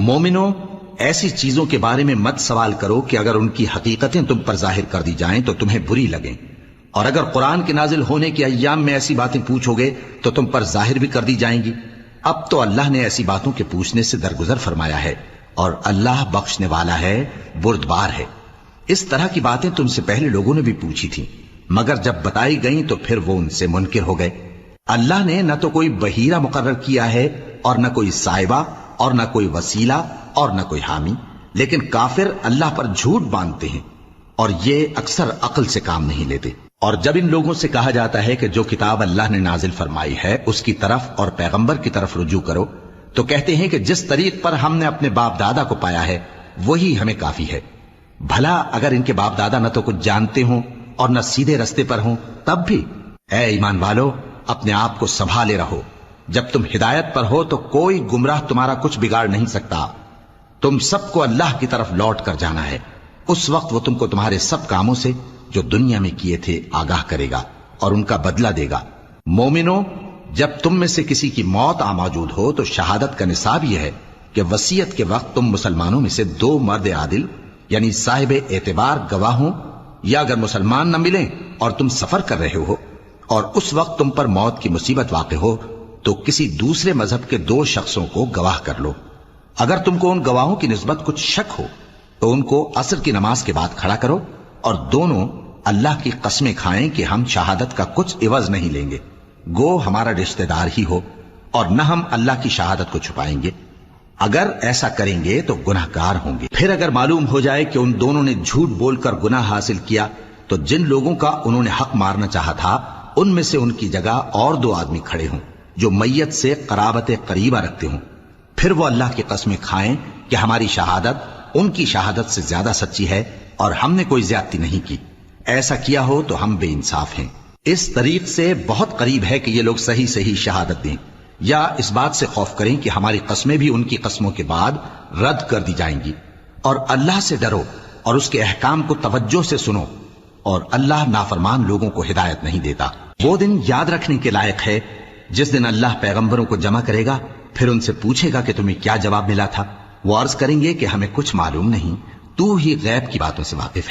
مومنو، ایسی چیزوں کے بارے میں مت سوال کرو کہ اگر ان کی حقیقتیں تم پر ظاہر کر دی جائیں تو تمہیں بری لگیں، اور اگر قرآن کے نازل ہونے کے ایام میں ایسی باتیں پوچھو گے تو تم پر ظاہر بھی کر دی جائیں گی۔ اب تو اللہ نے ایسی باتوں کے پوچھنے سے درگزر فرمایا ہے، اور اللہ بخشنے والا ہے، بردبار ہے۔ اس طرح کی باتیں تم سے پہلے لوگوں نے بھی پوچھی تھیں، مگر جب بتائی گئیں تو پھر وہ ان سے منکر ہو گئے۔ اللہ نے نہ تو کوئی بحیرہ مقرر کیا ہے، اور نہ کوئی سائبہ، اور نہ کوئی وسیلہ، اور نہ کوئی حامی، لیکن کافر اللہ پر جھوٹ باندھتے ہیں، اور یہ اکثر عقل سے کام نہیں لیتے۔ اور جب ان لوگوں سے کہا جاتا ہے کہ جو کتاب اللہ نے نازل فرمائی ہے اس کی طرف اور پیغمبر کی طرف رجوع کرو، تو کہتے ہیں کہ جس طریق پر ہم نے اپنے باپ دادا کو پایا ہے وہی ہمیں کافی ہے۔ بھلا اگر ان کے باپ دادا نہ تو کچھ جانتے ہوں اور نہ سیدھے رستے پر ہوں تب بھی؟ اے ایمان والو، اپنے آپ کو سنبھالے رہو، جب تم ہدایت پر ہو تو کوئی گمراہ تمہارا کچھ بگاڑ نہیں سکتا۔ تم سب کو اللہ کی طرف لوٹ کر جانا ہے، اس وقت وہ تم کو تمہارے سب کاموں سے جو دنیا میں کیے تھے آگاہ کرے گا اور ان کا بدلہ دے گا۔ مومنو، جب تم میں سے کسی کی موت آ موجود ہو تو شہادت کا نصاب یہ ہے کہ وصیت کے وقت تم مسلمانوں میں سے 2 مرد عادل یعنی صاحب اعتبار گواہ ہوں، یا اگر مسلمان نہ ملیں اور تم سفر کر رہے ہو اور اس وقت تم پر موت کی مصیبت واقع ہو تو کسی دوسرے مذہب کے 2 شخصوں کو گواہ کر لو۔ اگر تم کو ان گواہوں کی نسبت کچھ شک ہو تو ان کو عصر کی نماز کے بعد کھڑا کرو، اور دونوں اللہ کی قسمیں کھائیں کہ ہم شہادت کا کچھ عوض نہیں لیں گے، گو ہمارا رشتہ دار ہی ہو، اور نہ ہم اللہ کی شہادت کو چھپائیں گے۔ اگر ایسا کریں گے تو گناہ گار ہوں گے۔ پھر اگر معلوم ہو جائے کہ ان دونوں نے جھوٹ بول کر گناہ حاصل کیا تو جن لوگوں کا انہوں نے حق مارنا چاہا تھا ان میں سے ان کی جگہ اور 2 آدمی کھڑے ہوں جو میت سے قرابت قریبہ رکھتے ہوں، پھر وہ اللہ کی قسمیں کھائیں کہ ہماری شہادت ان کی شہادت سے زیادہ سچی ہے اور ہم نے کوئی زیادتی نہیں کی۔ ایسا کیا ہو تو ہم بے انصاف ہیں۔ اس طریق سے بہت قریب ہے کہ یہ لوگ صحیح شہادت دیں، یا اس بات سے خوف کریں کہ ہماری قسمیں بھی ان کی قسموں کے بعد رد کر دی جائیں گی۔ اور اللہ سے ڈرو اور اس کے احکام کو توجہ سے سنو، اور اللہ نافرمان لوگوں کو ہدایت نہیں دیتا۔ وہ دن یاد رکھنے کے لائق ہے جس دن اللہ پیغمبروں کو جمع کرے گا، پھر ان سے پوچھے گا کہ تمہیں کیا جواب ملا تھا۔ وہ عرض کریں گے کہ ہمیں کچھ معلوم نہیں، تو ہی غیب کی باتوں سے واقف ہے۔